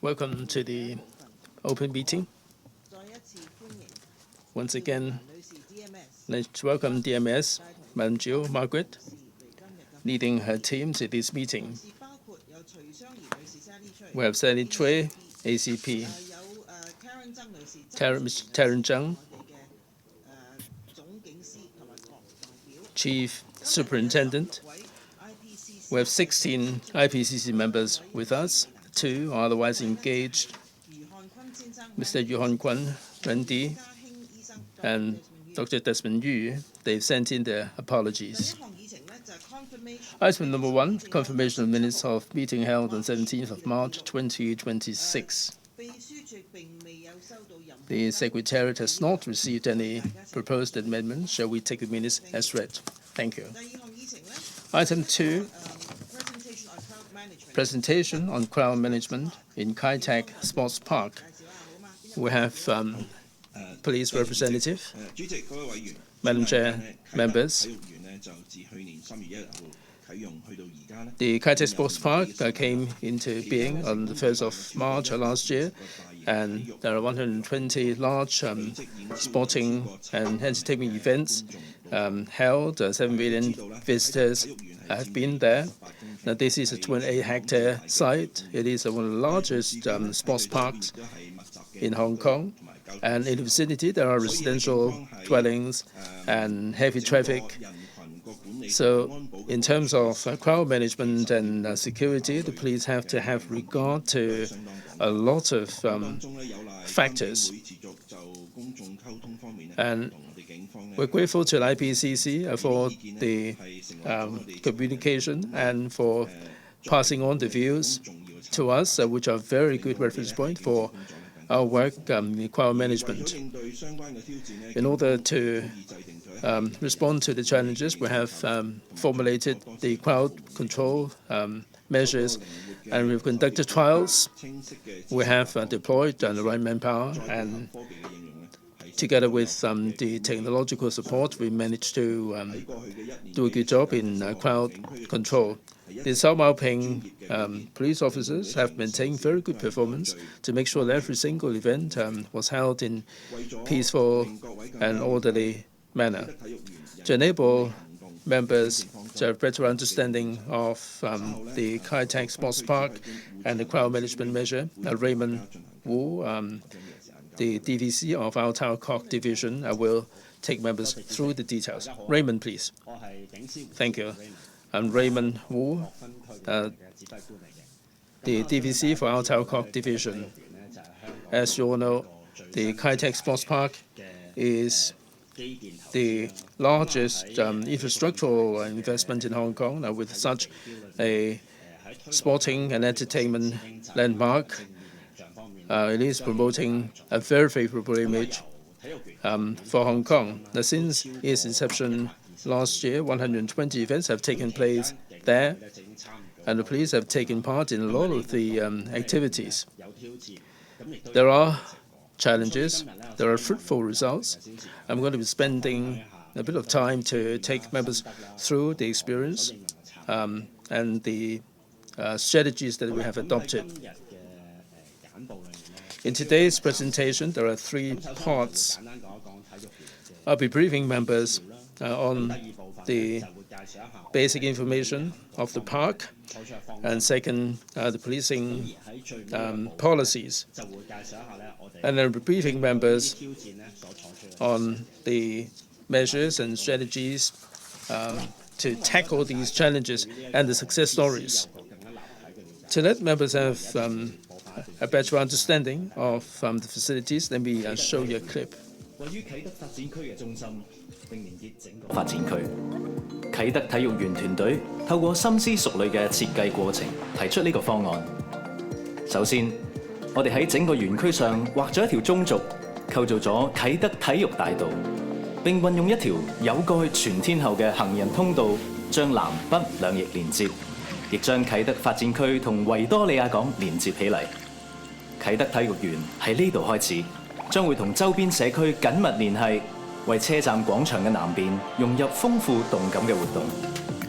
Welcome to the open meeting. Once again, let's welcome DMS, Madam Jill Margaret, leading her team to this meeting. We have Sally Choi, ACP, Taryn Zhang, Chief Superintendent. We have 16 IPCC members with us. 2 are otherwise engaged. Mr. Yu Han Kwon, Randy, and Dr. Desmond Yu. They've sent in their apologies. Item number 1, confirmation of minutes of meeting held on 17th of March 2026. The Secretariat has not received any proposed amendments. Shall we take the minutes as read? Thank you. Item 2, presentation on crowd management in Kai Tak Sports Park. We have police representative, Madam Chair, members. The Kai Tak Sports Park came into being on the 1st of March last year, and there are 120 large sporting and entertainment events held. 7 million visitors have been there. Now, this is a 28-hectare site. It is one of the largest sports parks in Hong Kong. And in the vicinity, there are residential dwellings and heavy traffic. So in terms of crowd management and security, the police have to have regard to a lot of factors. And we're grateful to the IPCC for the communication and for passing on the views to us, which are very good reference point for our work in crowd management. In order to respond to the challenges, we have formulated the crowd control measures, and we've conducted trials. We have deployed the right manpower, and together with the technological support, we managed to do a good job in crowd control. The Sao Mau Ping police officers have maintained very good performance to make sure that every single event was held in peaceful and orderly manner. To enable members to have better understanding of the Kai Tak Sports Park and the crowd management measure, Raymond Wu, the DVC of our Tower Cock Division, will take members through the details. Raymond, please. Thank you. I'm Raymond Wu, the DVC for our Tower Cock Division. As you all know, the Kai Tak Sports Park is the largest infrastructural investment in Hong Kong, with such a sporting and entertainment landmark. It is promoting a very favorable image for Hong Kong. Now, since its inception last year, 120 events have taken place there, and the police have taken part in a lot of the activities. There are challenges, there are fruitful results. I'm going to be spending a bit of time to take members through the experience and the strategies that we have adopted. In today's presentation, there are 3 parts. I'll be briefing members on the basic information of the park, and second, the policing policies. And then briefing members on the measures and strategies to tackle these challenges and the success stories. To let members have a better understanding of the facilities, let me show you a clip. 位於啟德發展區嘅中心，並連結整個發展區。啟德體育園團隊透過深思熟慮嘅設計過程，提出呢個方案。首先，我哋喺整個園區上畫咗一條中軸，構造咗啟德體育大道，並運用一條有蓋全天候嘅行人通道，將南北兩翼連接，亦將啟德發展區同維多利亞港連接起嚟。啟德體育園喺呢度開始。 將會同周邊社區緊密聯繫，為車站廣場嘅南邊融入豐富動感嘅活動，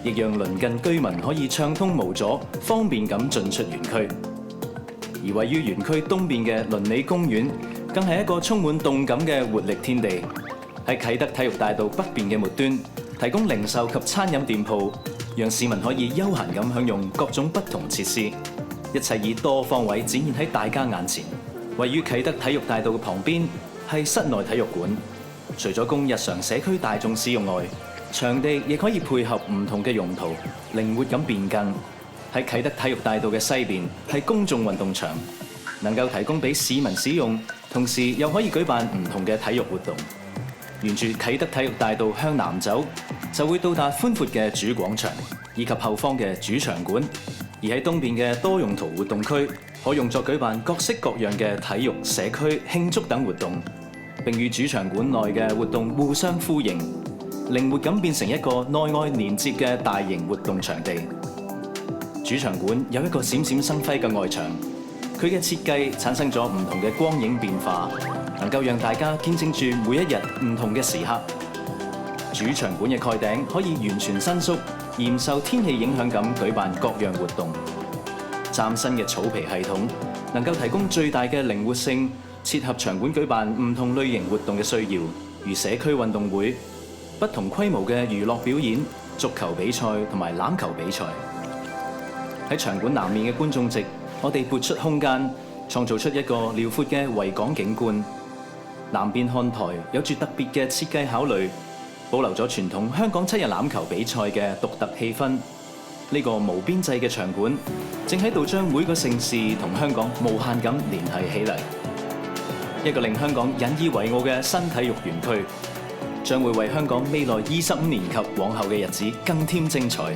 亦讓鄰近居民可以暢通無阻、方便咁進出園區。而而位於園區東邊嘅鄰里公園，更係一個充滿動感嘅活力天地。喺啟德體育大道北邊嘅末端，提供零售及餐飲店鋪，讓市民可以悠閒咁享用各種不同設施。一切以多方位展現喺大家眼前。位於啟德體育大道嘅旁邊係室內體育館，除咗供日常社區大眾使用外，場地亦可以配合唔同嘅用途，靈活咁變更。喺啟德體育大道嘅西邊係公眾運動場，能夠提供俾市民使用，同時又可以舉辦唔同嘅體育活動。沿住啟德體育大道向南走，就會到達寬闊嘅主廣場以及後方嘅主場館。而喺東邊嘅多用途活動區，可用作舉辦各式各樣嘅體育、社區慶祝等活動，並與主場館內嘅活動互相呼應，靈活咁變成一個內外連接嘅大型活動場地。主場館有一個閃閃生輝嘅外牆，佢嘅設計產生咗唔同嘅光影變化，能夠讓大家見證住每一日唔同嘅時刻。主場館嘅蓋頂可以完全伸縮，而唔受天氣影響咁舉辦各樣活動。嶄新嘅草皮系統能夠提供最大嘅靈活性，切合場館舉辦唔同類型活動嘅需要，如社區運動會、不同規模嘅娛樂表演、足球比賽同埋欖球比賽。喺場館南面嘅觀眾席，我哋撥出空間，創造出一個遼闊嘅維港景觀。南邊看台有住特別嘅設計考慮，保留咗傳統香港7日欖球比賽嘅獨特氣氛。呢個無邊際嘅場館，正喺度將每個城市同香港無限咁聯繫起嚟。一個令香港引以為傲嘅新體育園區，將會為香港未來25年及往後嘅日子更添精彩。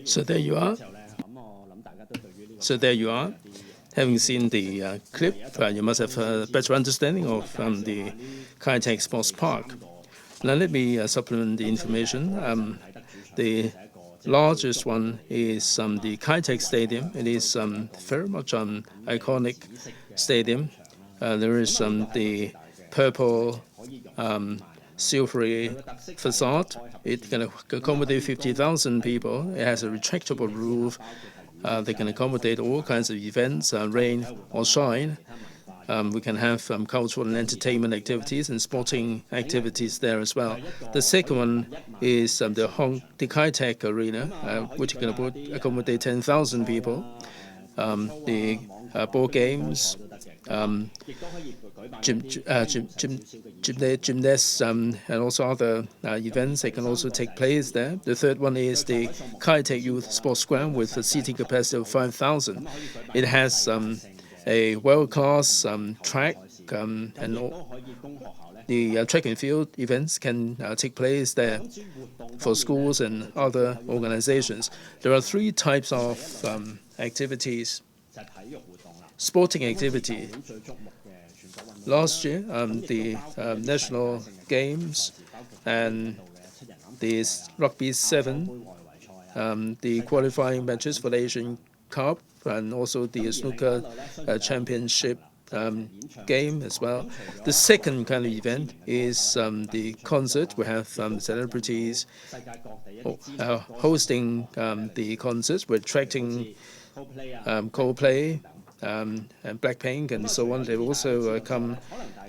So there you are. So there you are. Having seen the clip, you must have a better understanding of the Kitech Sports Park. Now let me supplement the information. The largest one is the Kitech Stadium. It is very much an iconic stadium. There is the purple silvery facade. It can accommodate 50,000 people. It has a retractable roof. They can accommodate all kinds of events, rain or shine. We can have cultural and entertainment activities and sporting activities there as well. The second one is the Kitech Arena, which can accommodate 10,000 people. The ball games, gymnasts, and also other events that can also take place there. The third one is the Kitech Youth Sports Ground with a seating capacity of 5,000. It has a world-class track, and all the track and field events can take place there for schools and other organizations. There are 3 types of activities. Sporting activity. Last year, the national games and the Rugby 7, the qualifying matches for the Asian Cup, and also the snooker championship game as well. The second kind of event is the concert. We have celebrities hosting the concerts. We're attracting Coldplay and Blackpink and so on. They also come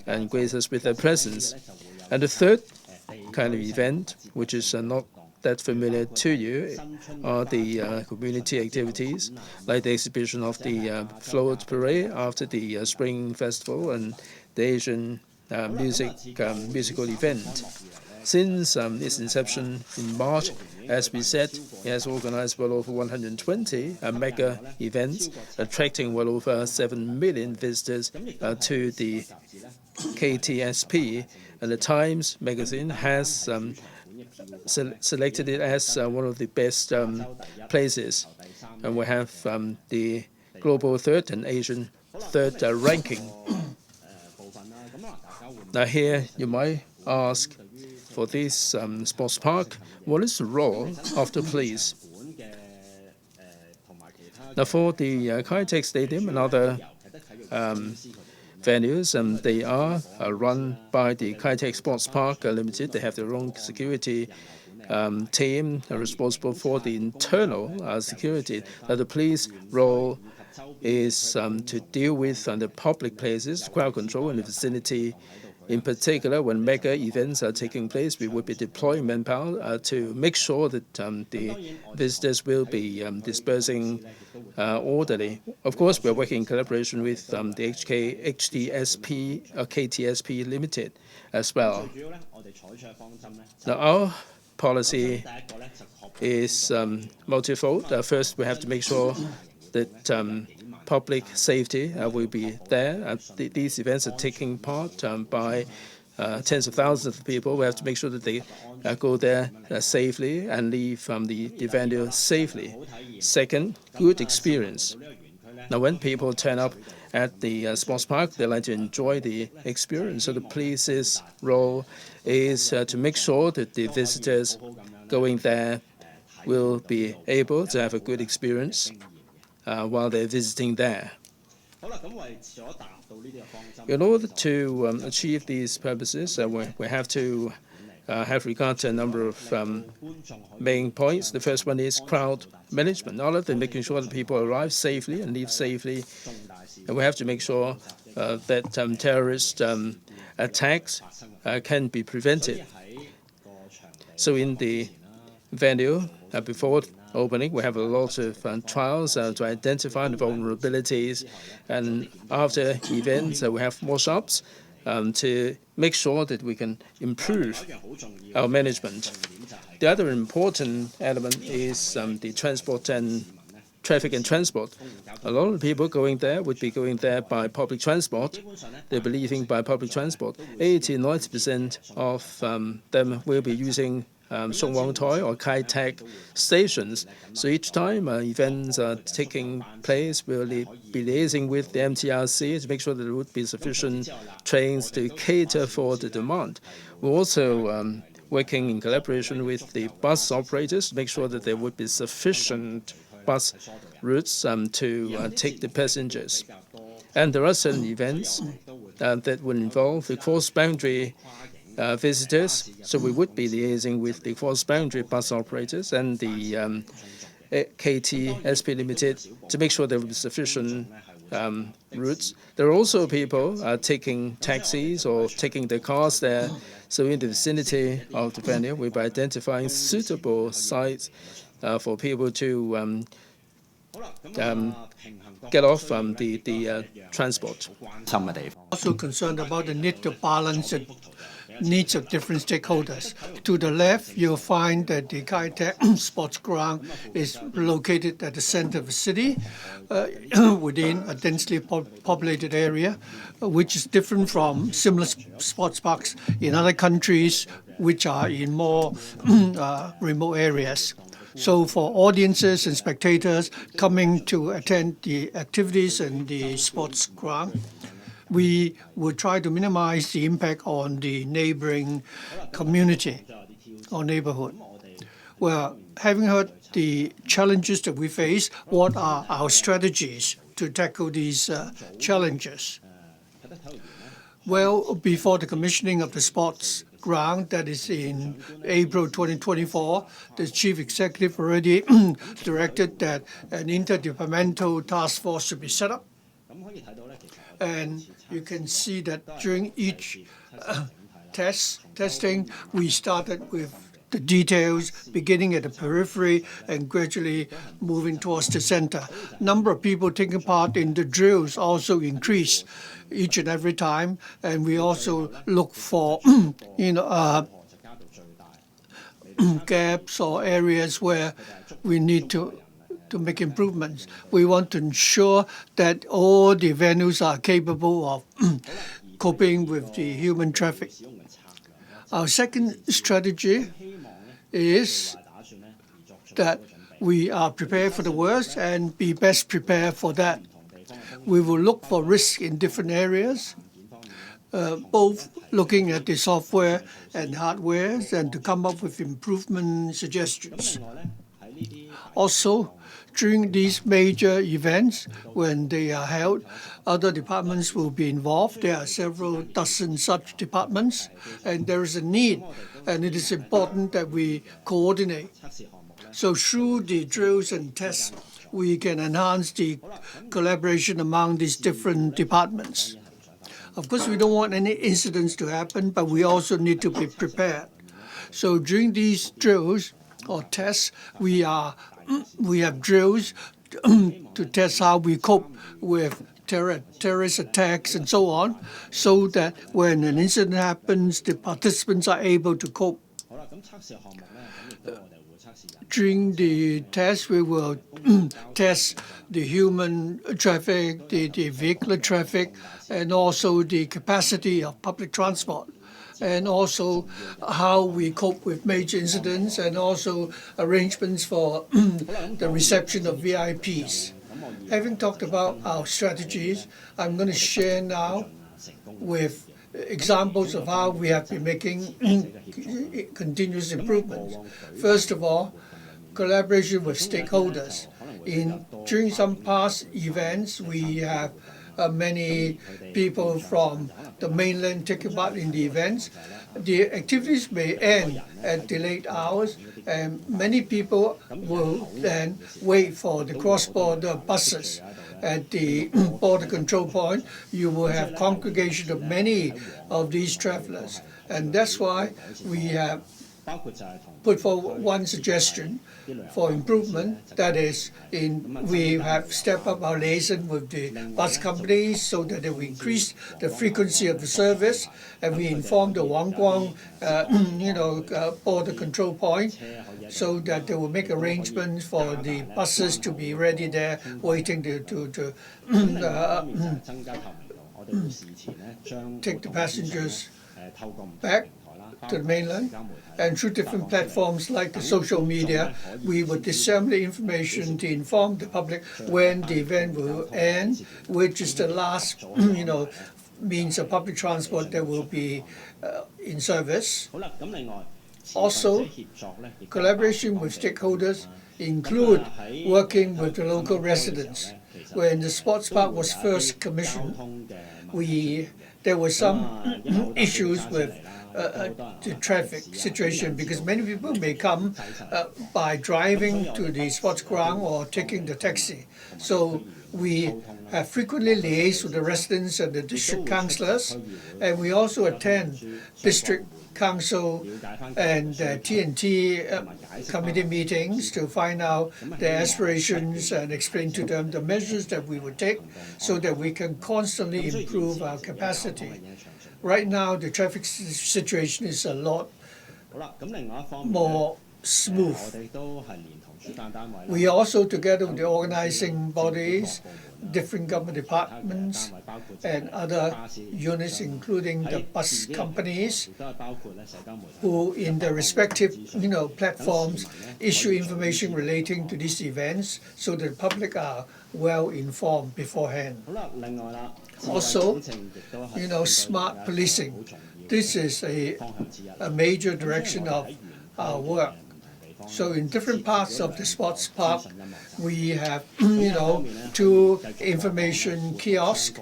and grace us with their presence. And the third kind of event, which is not that familiar to you, are the community activities, like the exhibition of the float parade after the Spring Festival and the Asian musical event. Since its inception in March, as we said, it has organized well over 120 mega events, attracting well over 7 million visitors to the KTSP. And the Times magazine has selected it as one of the best places. And we have the global third and Asian third ranking. Now here you might ask, for this sports park, what is the role of the police? Now for the Kitech Stadium and other venues, they are run by the Kitech Sports Park Limited. They have their own security team responsible for the internal security. The police role is to deal with the public places, crowd control in the vicinity. In particular, when mega events are taking place, we would be deploying manpower to make sure that the visitors will be dispersing orderly. Of course, we're working in collaboration with the HDSP or KTSP Limited as well. Now, our policy is multifold. First, we have to make sure that public safety will be there. These events are taking part by tens of thousands of people. We have to make sure that they go there safely and leave the venue safely. Second, good experience. Now, when people turn up at the sports park, they like to enjoy the experience. So the police's role is to make sure that the visitors going there will be able to have a good experience while they're visiting there. In order to achieve these purposes, we have to have regard to a number of main points. The first one is crowd management. Other than making sure that people arrive safely and leave safely, and we have to make sure that terrorist attacks can be prevented. So in the venue, before opening, we have a lot of trials to identify the vulnerabilities, and after events, we have more shops to make sure that we can improve our management. The other important element is the transport and traffic and transport. A lot of people going there would be going there by public transport. They're believing by public transport. 80–90% of them will be using Song Wong Toi or Kai Tak stations. So each time events are taking place, we'll be liaising with the MTRC to make sure that there would be sufficient trains to cater for the demand. We're also working in collaboration with the bus operators to make sure that there would be sufficient bus routes to take the passengers. And there are certain events that will involve the cross-boundary visitors, so we would be liaising with the cross-boundary bus operators and the KTSP Limited to make sure there will be sufficient routes. There are also people taking taxis or taking their cars there. So in the vicinity of the venue, we'll be identifying suitable sites for people to get off the transport. Also concerned about the need to balance the needs of different stakeholders. To the left, you'll find that the Kai Tak Sports Ground is located at the center of the city within a densely populated area, which is different from similar sports parks in other countries which are in more remote areas. So for audiences and spectators coming to attend the activities in the sports ground, we would try to minimize the impact on the neighboring community or neighborhood. Well, having heard the challenges that we face, what are our strategies to tackle these challenges? Well, before the commissioning of the sports ground, that is in April 2024, the chief executive already directed that an interdepartmental task force should be set up. And you can see that during each testing, we started with the details, beginning at the periphery and gradually moving towards the center. Number of people taking part in the drills also increased each and every time, and we also look for gaps or areas where we need to make improvements. We want to ensure that all the venues are capable of coping with the human traffic. Our second strategy is that we are prepared for the worst and be best prepared for that. We will look for risks in different areas, both looking at the software and hardware, and to come up with improvement suggestions. Also, during these major events, when they are held, other departments will be involved. There are several dozen such departments, and there is a need, and it is important that we coordinate. So through the drills and tests, we can enhance the collaboration among these different departments. Of course, we don't want any incidents to happen, but we also need to be prepared. So during these drills or tests, we have drills to test how we cope with terrorist attacks and so on, so that when an incident happens, the participants are able to cope. During the test, we will test the human traffic, the vehicular traffic, and also the capacity of public transport, and also how we cope with major incidents, and also arrangements for the reception of VIPs. Having talked about our strategies, I'm going to share now with examples of how we have been making continuous improvements. First of all, collaboration with stakeholders. During some past events, we have many people from the mainland taking part in the events. The activities may end at delayed hours, and many people will then wait for the cross-border buses. At the border control point, you will have congregation of many of these travelers, and that's why we have put forward one suggestion for improvement. That is, we have stepped up our liaison with the bus companies so that they will increase the frequency of the service, and we inform the Wangguang, border control point, so that they will make arrangements for the buses to be ready there, waiting to take the passengers back to the mainland. And through different platforms like the social media, we will disseminate information to inform the public when the event will end, which is the last, means of public transport that will be in service. Also, collaboration with stakeholders include working with the local residents. When the sports park was first commissioned, there were some issues with the traffic situation, because many people may come by driving to the sports ground or taking the taxi. So we have frequently liaised with the residents and the district councillors, and we also attend district council and T&T committee meetings to find out their aspirations and explain to them the measures that we would take so that we can constantly improve our capacity. Right now, the traffic situation is a lot more smooth. We also, together with the organizing bodies, different government departments, and other units, including the bus companies, who in their respective platforms issue information relating to these events so that the public are well informed beforehand. Also, smart policing. This is a major direction of our work. So in different parts of the sports park, we have, 2 information kiosks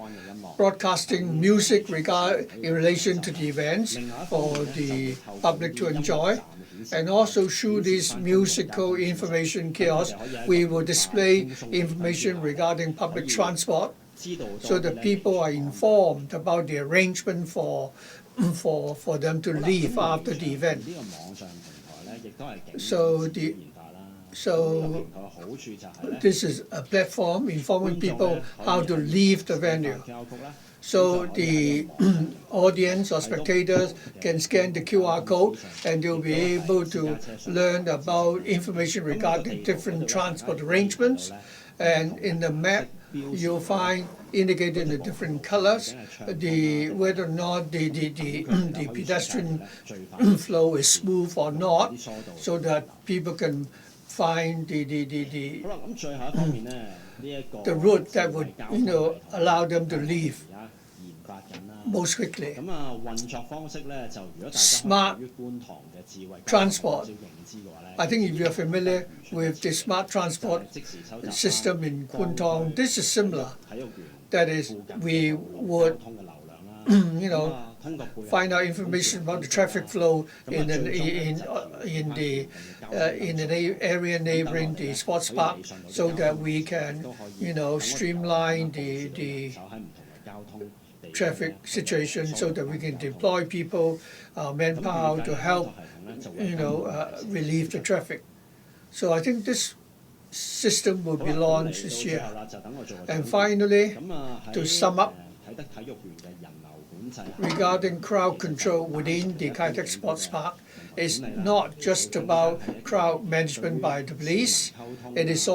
broadcasting music in relation to the events for the public to enjoy. And also through these musical information kiosks, we will display information regarding public transport so that people are informed about the arrangement for them to leave after the event. So this is a platform informing people how to leave the venue. So the audience or spectators can scan the QR code and they'll be able to learn about information regarding different transport arrangements. And in the map, you'll find indicated in the different colors whether or not the pedestrian flow is smooth or not, so that people can find the route that would allow them to leave most quickly. Smart transport. I think if you're familiar with the smart transport system in Kwun Tong, this is similar. That is, we would, find out information about the traffic flow in an area neighboring the sports park, so that we can, streamline the traffic situation, so that we can deploy people, manpower to help, relieve the traffic. So I think this system will be launched this year. And finally, to sum up, regarding crowd control within the Kai Tak Sports Park, is not just about crowd management by the police. There is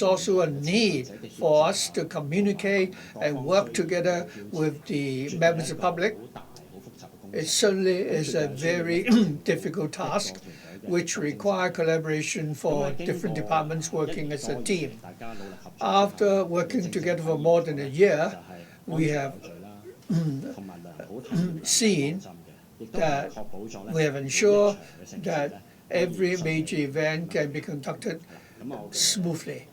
also a need for us to communicate and work together with the members of the public. It certainly is a very difficult task, which require collaboration for different departments working as a team. After working together for more than a year, we have seen that we have ensured that every major event can be conducted smoothly.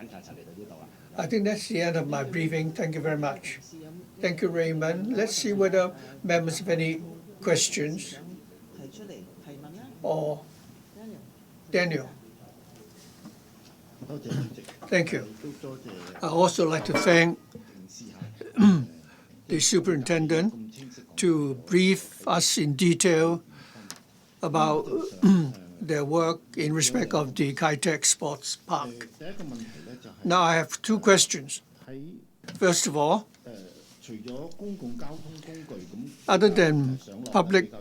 I think that's the end of my briefing. Thank you very much. Thank you, Raymond. Let's see whether members have any questions. Or Daniel. Thank you. I'd also like to thank the superintendent to brief us in detail about their work in respect of the Kai Tak Sports Park. Now I have two questions. First of all, other than public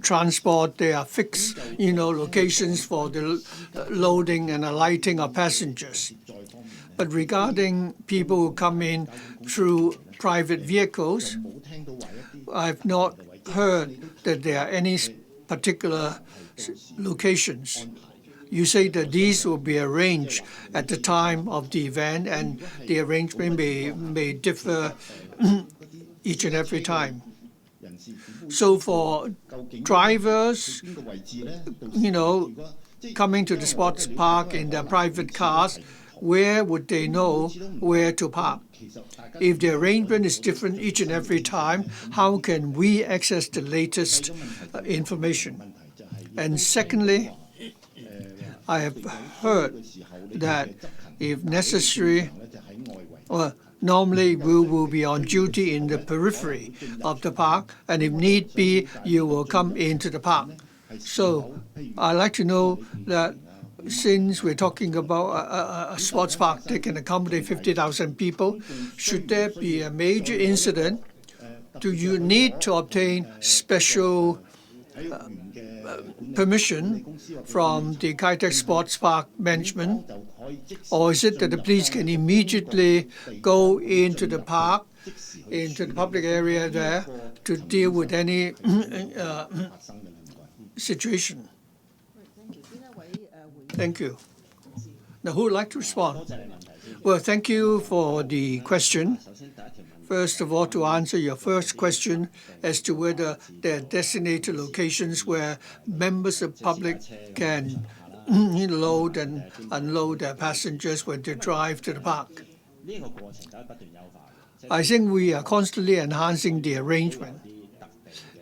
transport, there are fixed, locations for the loading and alighting of passengers. But regarding people who come in through private vehicles, I've not heard that there are any particular locations. You say that these will be arranged at the time of the event, and the arrangement may differ each and every time. So for drivers, coming to the sports park in their private cars, where would they know where to park? If the arrangement is different each and every time, how can we access the latest information? And secondly, I have heard that if necessary, normally we will be on duty in the periphery of the park, and if need be, you will come into the park. So I'd like to know that since we're talking about a sports park that can accommodate 50,000 people, should there be a major incident, do you need to obtain special permission from the Kai Tak Sports Park management? Or is it that the police can immediately go into the park, into the public area there, to deal with any situation? Thank you. Now, who would like to respond? Well, thank you for the question. First of all, to answer your first question as to whether there are designated locations where members of the public can load and unload their passengers when they drive to the park. I think we are constantly enhancing the arrangement.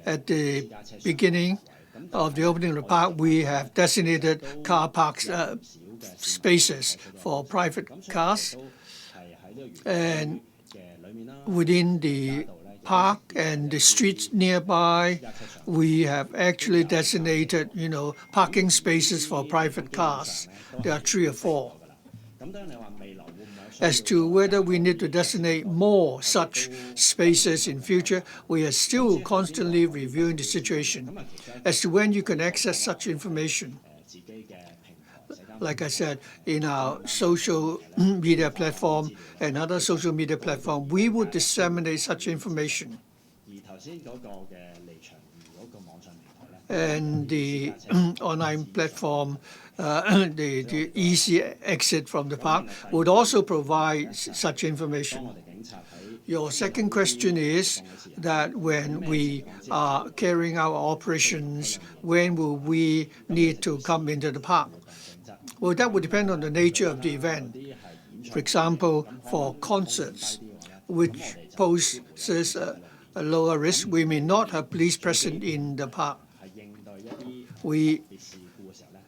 At the beginning of the opening of the park, we have designated car park spaces for private cars. And within the park and the streets nearby, we have actually designated, parking spaces for private cars. There are 3 or 4. As to whether we need to designate more such spaces in future, we are still constantly reviewing the situation as to when you can access such information. Like I said, in our social media platform and other social media platform, we would disseminate such information. And the online platform, the easy exit from the park, would also provide such information. Your second question is that when we are carrying out operations, when will we need to come into the park? Well, that would depend on the nature of the event. For example, for concerts, which poses a lower risk, we may not have police present in the park.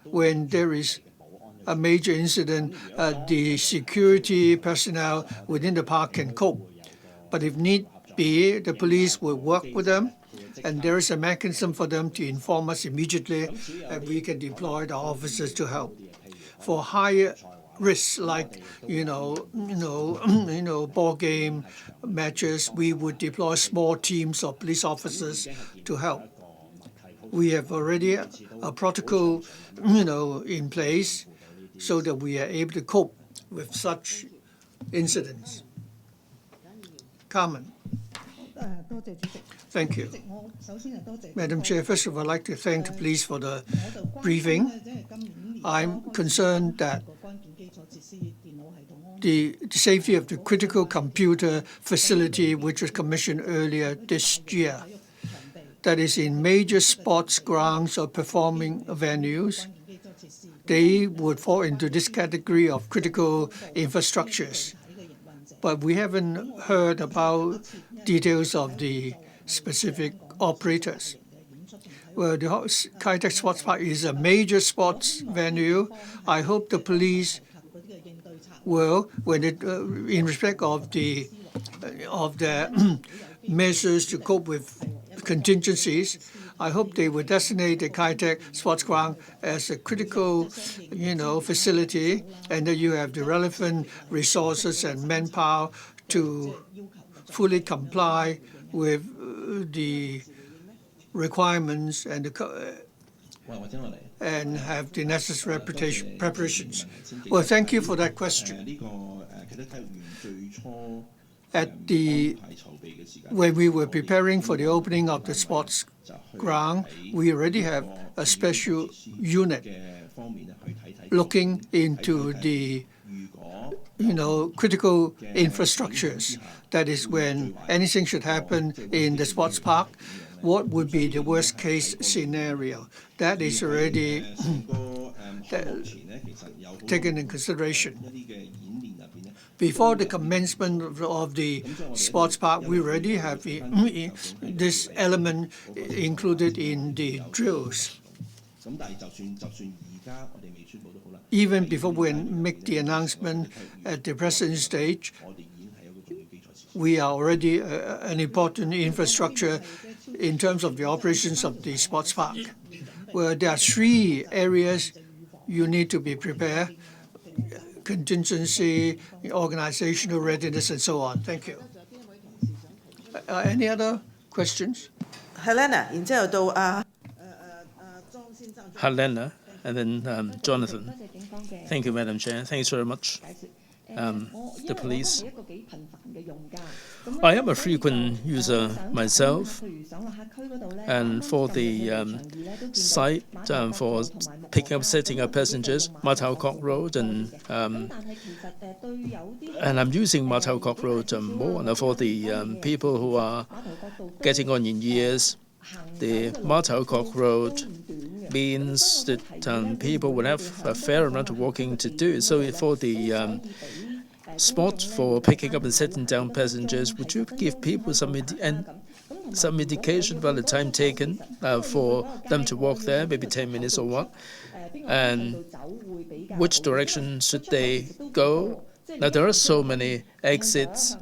When there is a major incident, the security personnel within the park can cope. But if need be, the police will work with them, and there is a mechanism for them to inform us immediately, and we can deploy the officers to help. For higher risks like ball game matches, we would deploy small teams of police officers to help. We have already a protocol in place so that we are able to cope with such incidents. Carmen. Thank you. Madam Chair, first of all, I'd like to thank the police for the briefing. I'm concerned that the safety of the critical computer facility, which was commissioned earlier this year, that is in major sports grounds or performing venues, they would fall into this category of critical infrastructures. But we haven't heard about details of the specific operators. Well, the Kai Tak Sports Park is a major sports venue. I hope the police will, in respect of the measures to cope with contingencies, I hope they will designate the Kai Tak Sports Ground as a critical, facility, and that you have the relevant resources and manpower to fully comply with the requirements and have the necessary preparations. Well, thank you for that question. When we were preparing for the opening of the sports ground, we already have a special unit looking into the critical infrastructures. That is, when anything should happen in the sports park, what would be the worst case scenario? That is already taken in consideration. Before the commencement of the sports park, we already have this element included in the drills. Even before we make the announcement at the present stage, we are already an important infrastructure in terms of the operations of the sports park. Well, there are 3 areas you need to be prepared: contingency, organizational readiness, and so on. Thank you. Any other questions? Helena, 然之後到Helena, and then Jonathan. Thank you, Madam Chair. Thanks very much. The police. I am a frequent user myself, and for the site for picking up, setting up passengers, Ma Tau Kok Road, and I'm using Ma Tau Kok Road more. And for the people who are getting on in years, the Ma Tau Kok Road means that people will have a fair amount of walking to do. So for the spot for picking up and setting down passengers, would you give people some indication about the time taken for them to walk there, maybe 10 minutes or what? And which direction should they go? Now, there are so many exits.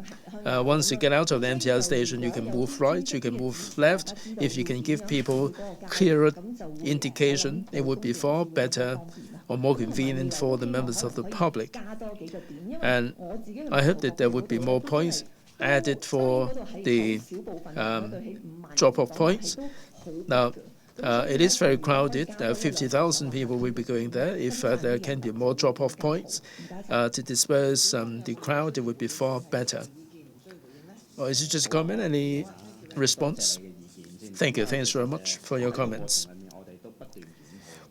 Once you get out of the MTR station, you can move right, you can move left. If you can give people clearer indication, it would be far better or more convenient for the members of the public. And I hope that there would be more points added for the drop-off points. Now, it is very crowded. 50,000 people will be going there. If there can be more drop-off points to disperse the crowd, it would be far better. Or is it just a comment? Any response? Thank you. Thanks very much for your comments.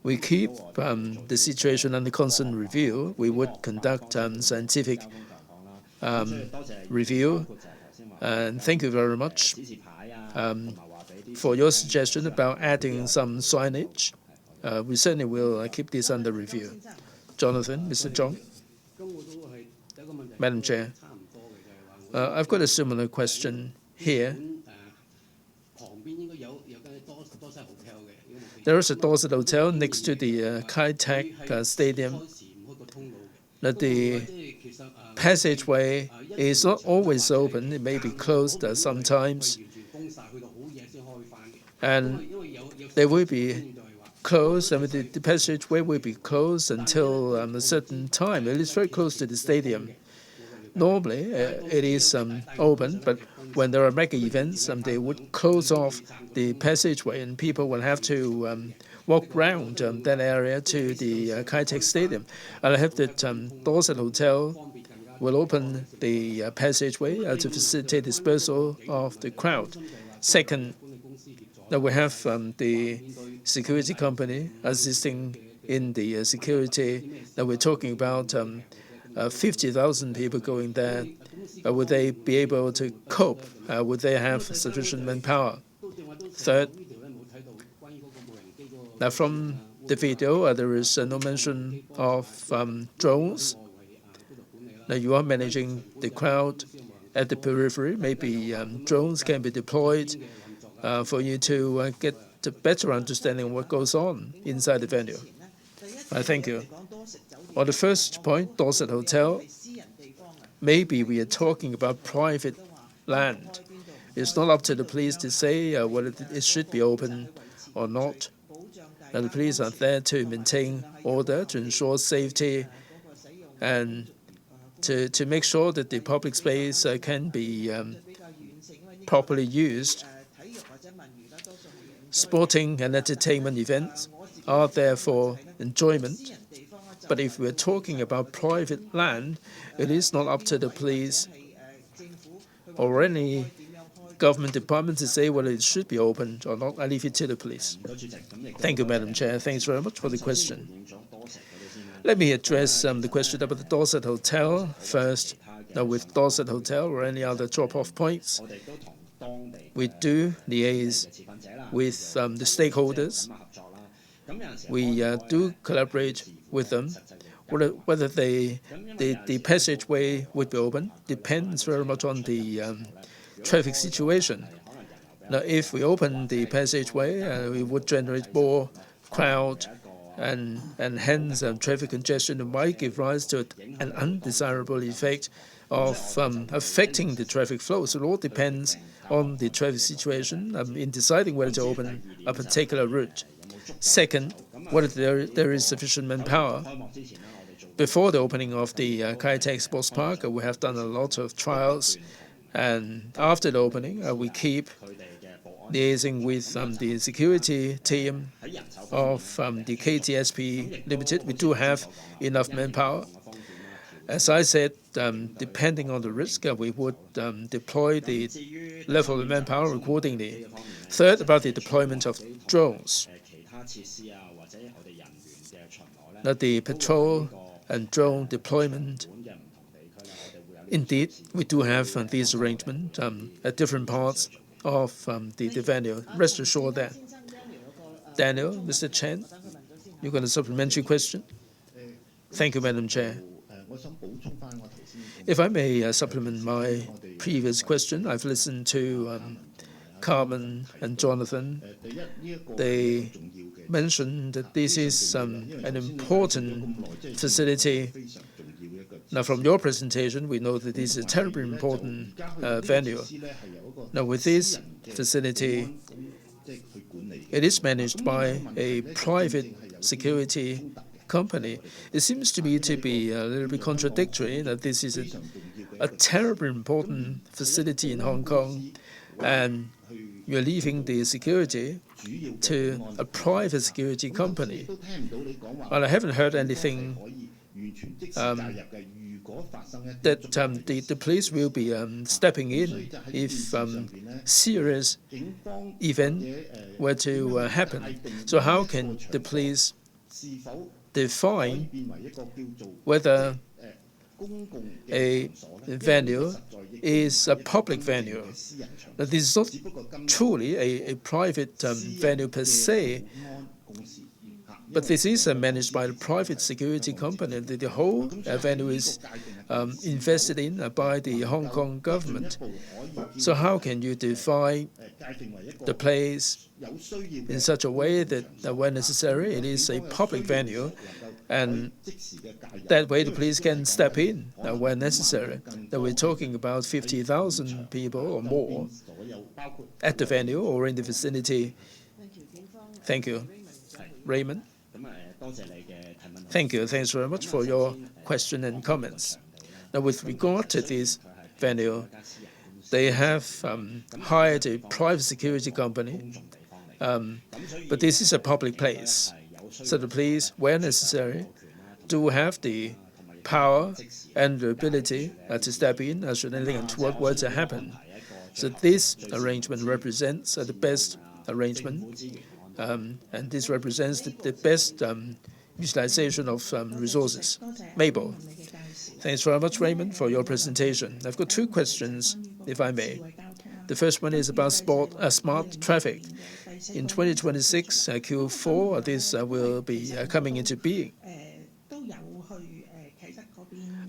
We keep the situation under constant review. We would conduct scientific review And thank you very much for your suggestion about adding some signage. We certainly will keep this under review. Jonathan, Mr. John. Madam Chair, I've got a similar question here. There is a Dorset Hotel next to the Kai-Tak Stadium. The passageway is not always open. It may be closed sometimes. And they will be closed, and the passageway will be closed until a certain time. It is very close to the stadium. Normally, it is open, but when there are mega events, they would close off the passageway, and people will have to walk around that area to the Kai-Tak Stadium. And I hope that Dorset Hotel will open the passageway to facilitate dispersal of the crowd. Second, that we have the security company assisting in the security. That we're talking about 50,000 people going there. Would they be able to cope? Would they have sufficient manpower? Third, now from the video, there is no mention of drones. Now you are managing the crowd at the periphery. Maybe drones can be deployed for you to get a better understanding of what goes on inside the venue. Thank you. On the first point, Dorset Hotel, maybe we are talking about private land. It's not up to the police to say whether it should be open or not. And the police are there to maintain order, to ensure safety, and to make sure that the public space can be properly used. Sporting and entertainment events are there for enjoyment. But if we're talking about private land, it is not up to the police or any government department to say whether it should be opened or not. I leave it to the police. Thank you, Madam Chair. Thanks very much for the question. Let me address the question about the Dorset Hotel first. Now, with Dorset Hotel or any other drop-off points, we do liaise with the stakeholders. We do collaborate with them. Whether the passageway would be open depends very much on the traffic situation. Now, if we open the passageway, we would generate more crowd, and hence traffic congestion. It might give rise to an undesirable effect of affecting the traffic flow. So it all depends on the traffic situation in deciding whether to open a particular route. Second, whether there is sufficient manpower. Before the opening of the Kai-Tak Sports Park, we have done a lot of trials, and after the opening, we keep liaising with the security team of the KTSP Limited. We do have enough manpower. As I said, depending on the risk, we would deploy the level of manpower accordingly. Third, about the deployment of drones. Now, the patrol and drone deployment, indeed, we do have these arrangements at different parts of the venue. Rest assured that. Daniel, Mr. Chen, you've got a supplementary question? Thank you, Madam Chair. If I may supplement my previous question, I've listened to Carmen and Jonathan. They mentioned that this is an important facility. Now, from your presentation, we know that this is a terribly important venue. Now, with this facility, it is managed by a private security company. It seems to me to be a little bit contradictory that this is a terribly important facility in Hong Kong, and you're leaving the security to a private security company. And I haven't heard anything that the police will be stepping in if serious event were to happen. So how can the police define whether a venue is a public venue. That this is not truly a private venue per se, but this is managed by a private security company. The whole venue is invested in by the Hong Kong government. So how can you define the place in such a way that when necessary it is a public venue, and that way the police can step in when necessary? That we're talking about 50,000 people or more at the venue or in the vicinity. Thank you. Raymond? Thank you. Thanks very much for your question and comments. Now, with regard to this venue, they have hired a private security company, but this is a public place. So the police, where necessary, do have the power and the ability to step in should anything untoward were to happen. So this arrangement represents the best arrangement, and this represents the best utilization of resources. Mabel. Thanks very much, Raymond, for your presentation. I've got two questions, if I may. The first one is about smart traffic. In 2026, Q4, this will be coming into being.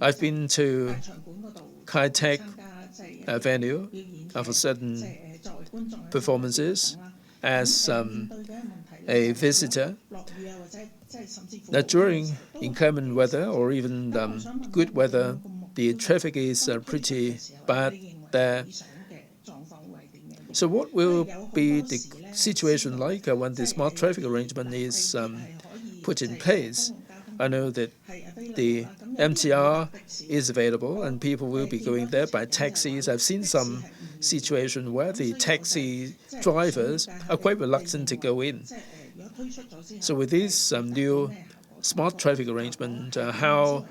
I've been to Kai Tak venue for certain performances as a visitor. That during inclement weather or even good weather, the traffic is pretty bad there. So what will be the situation like when the smart traffic arrangement is put in place? I know that the MTR is available and people will be going there by taxis. I've seen some situation where the taxi drivers are quite reluctant to go in. So with this new smart traffic arrangement, how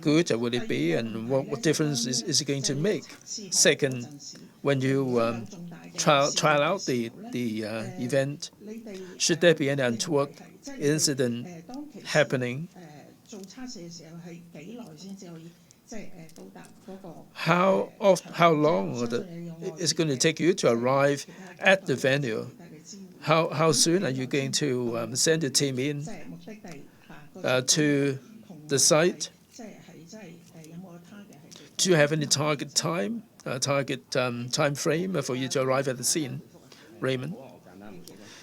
good would it be, and what difference is it going to make? Second, when you trial out the event, should there be any untoward incident happening, how long is it going to take you to arrive at the venue? How soon are you going to send your team in to the site? Do you have any target time, time frame for you to arrive at the scene? Raymond?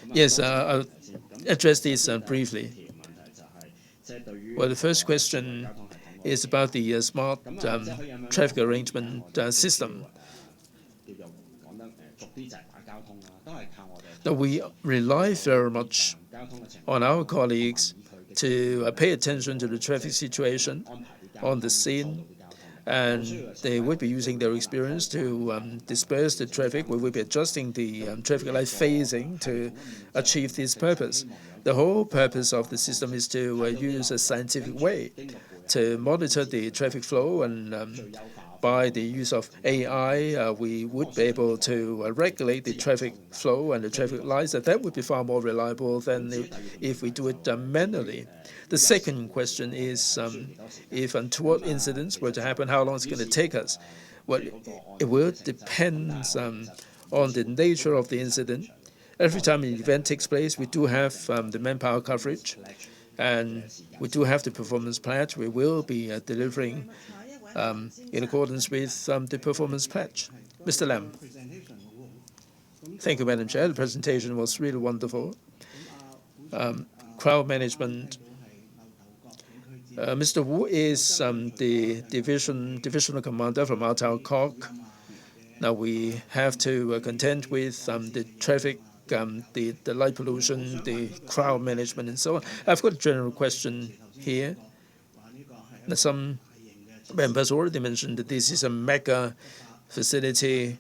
Yes, I'll address this briefly. Well, the first question is about the smart traffic arrangement system. Now, we rely very much on our colleagues to pay attention to the traffic situation on the scene, and they would be using their experience to disperse the traffic. We will be adjusting the traffic light phasing to achieve this purpose. The whole purpose of the system is to use a scientific way to monitor the traffic flow, and by the use of AI, we would be able to regulate the traffic flow and the traffic lights. That would be far more reliable than if we do it manually. The second question is, if untoward incidents were to happen, how long is it going to take us? Well, it will depend on the nature of the incident. Every time an event takes place, we do have the manpower coverage, and we do have the performance pledge. We will be delivering in accordance with the performance pledge. Mr. Lam. Thank you, Madam Chair. The presentation was really wonderful. Crowd management. Mr. Wu is the divisional commander from Mau Tau Kok. Now we have to contend with the traffic, the light pollution, the crowd management, and so on. I've got a general question here. Some members already mentioned that this is a mega facility,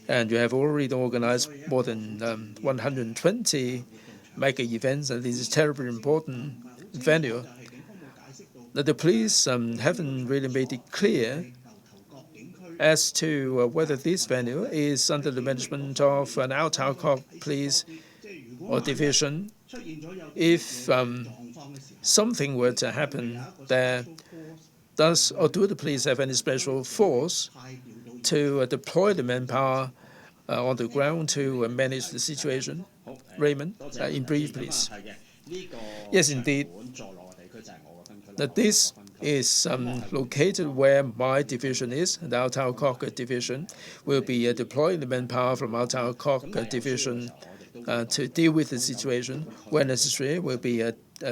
and you have already organized more than 120 mega events, and this is a terribly important venue. Now, the police haven't really made it clear as to whether this venue is under the management of an Mau Tau Kok police or division. If something were to happen there, do the police have any special force to deploy the manpower on the ground to manage the situation? Raymond, in brief, please. Yes, indeed. That this is located where my division is, the Altau Kok division. Will be deploying the manpower from Altau Kok division to deal with the situation. Where necessary, we'll be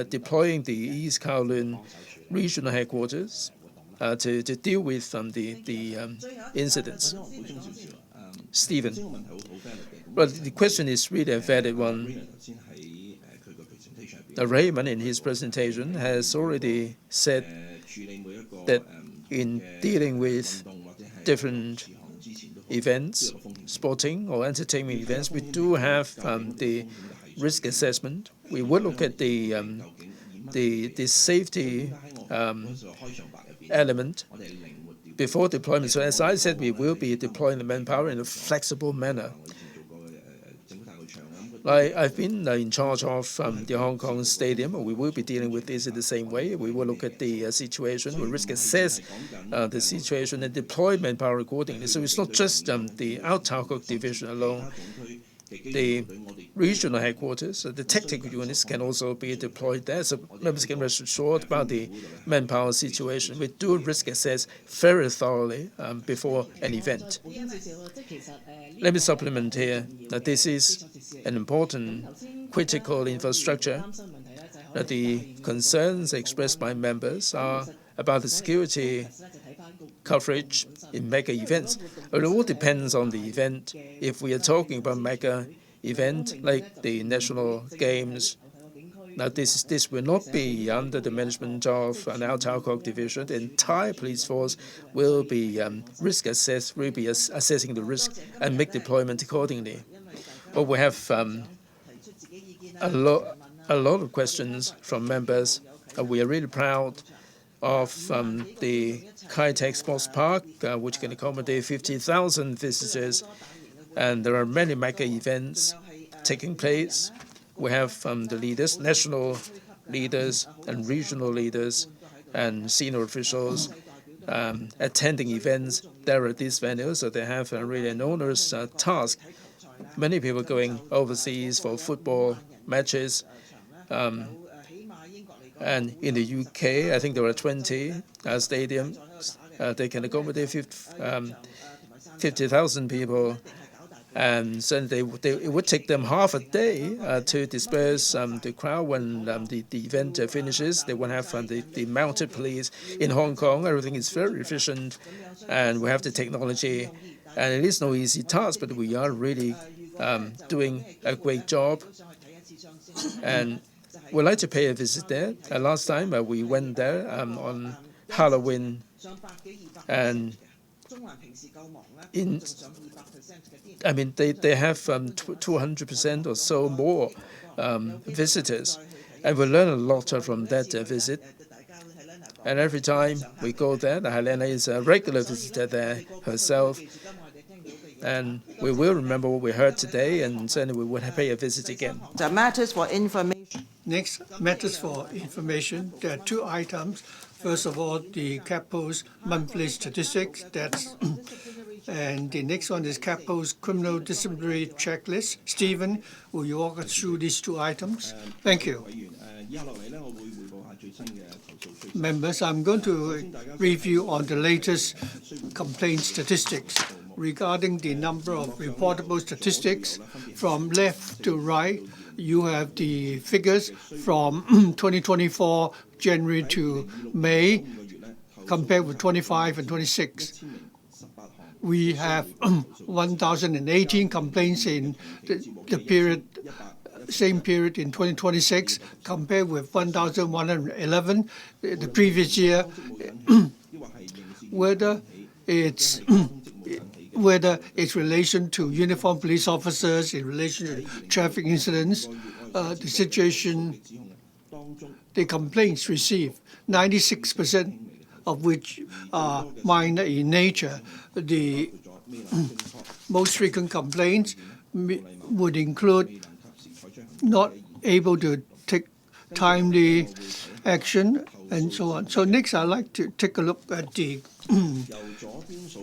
deploying the East Kowloon regional headquarters to deal with the incidents. Stephen. Well, the question is really a valid one. Raymond, in his presentation, has already said that in dealing with different events, sporting or entertainment events, we do have the risk assessment. We will look at the safety element before deployment. So as I said, we will be deploying the manpower in a flexible manner. I've been in charge of the Hong Kong Stadium. We will be dealing with this in the same way. We will look at the situation, we risk assess the situation and deploy manpower accordingly. So it's not just the Altau Kok division alone. The regional headquarters, the tactical units can also be deployed there. So members can rest assured about the manpower situation. We do risk assess very thoroughly before an event. Let me supplement here that this is an important critical infrastructure. That the concerns expressed by members are about the security coverage in mega events. It all depends on the event. If we are talking about mega event like the national games, now this will not be under the management of an Altau Kok division. The entire police force will be risk assessed, will be assessing the risk and make deployment accordingly. But we have a lot of questions from members. We are really proud of the Kai Tak Sports Park, which can accommodate 50,000 visitors. And there are many mega events taking place. We have the leaders, national leaders and regional leaders and senior officials attending events there at these venues. So they have really an onerous task. Many people going overseas for football matches. And in the UK, I think there are 20 stadiums. They can accommodate 50,000 people. And so it would take them half a day to disperse the crowd when the event finishes. They will have the mounted police in Hong Kong. Everything is very efficient, and we have the technology. And it is no easy task, but we are really doing a great job. And we'd like to pay a visit there. Last time we went there on Halloween, and they have 200% or so more visitors, and we learn a lot from that visit. And every time we go there, Helena is a regular visitor there herself. And we will remember what we heard today, and certainly we will pay a visit again. The matters for information. Next, matters for information. There are two items. First of all, the CAPO's monthly statistics. And the next one is CAPO's criminal disciplinary checklist. Stephen, will you walk us through these two items? Thank you. Members, I'm going to review on the latest complaint statistics. Regarding the number of reportable statistics, from left to right, you have the figures from 2024 January to May, compared with 25 and 26. We have 1,018 complaints in the period, same period in 2026, compared with 1,111 the previous year. Whether it's relation to uniformed police officers, in relation to traffic incidents, the situation, the complaints received, 96% of which are minor in nature. The most frequent complaints would include not able to take timely action and so on. So next, I'd like to take a look at the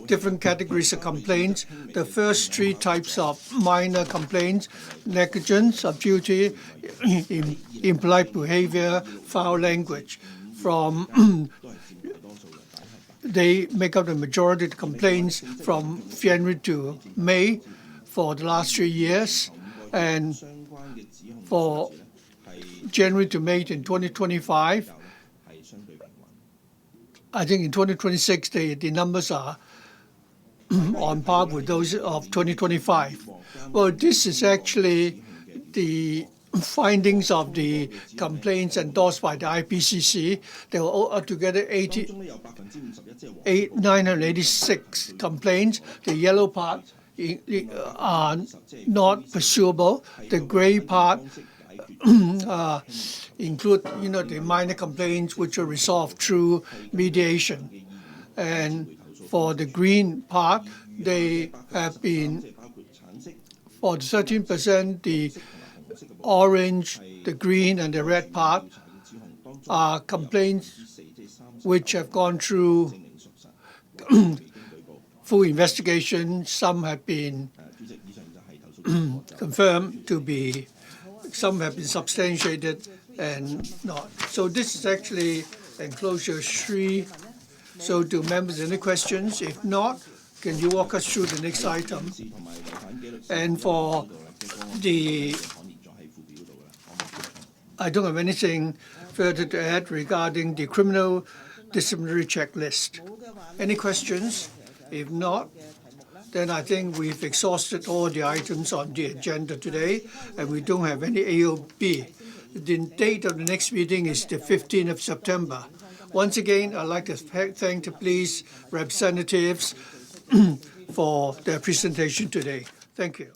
different categories of complaints. The first three types of minor complaints: negligence of duty, impolite behavior, foul language. They make up the majority of the complaints from January to May for the last 3 years, and for January to May in 2025. I think in 2026, the numbers are on par with those of 2025. Well, this is actually the findings of the complaints endorsed by the IPCC. There were altogether 986 complaints. The yellow part are not pursuable. The gray part include, the minor complaints which are resolved through mediation. And for the green part, they have been, for the 13%, the orange, the green, and the red part are complaints which have gone through full investigation. Some have been confirmed to be, some have been substantiated and not. So this is actually enclosure 3. So do members have any questions? If not, can you walk us through the next item? And for the, I don't have anything further to add regarding the criminal disciplinary checklist. Any questions? If not, then I think we've exhausted all the items on the agenda today, and we don't have any AOB. The date of the next meeting is the 15th of September. Once again, I'd like to thank the police representatives for their presentation today. Thank you.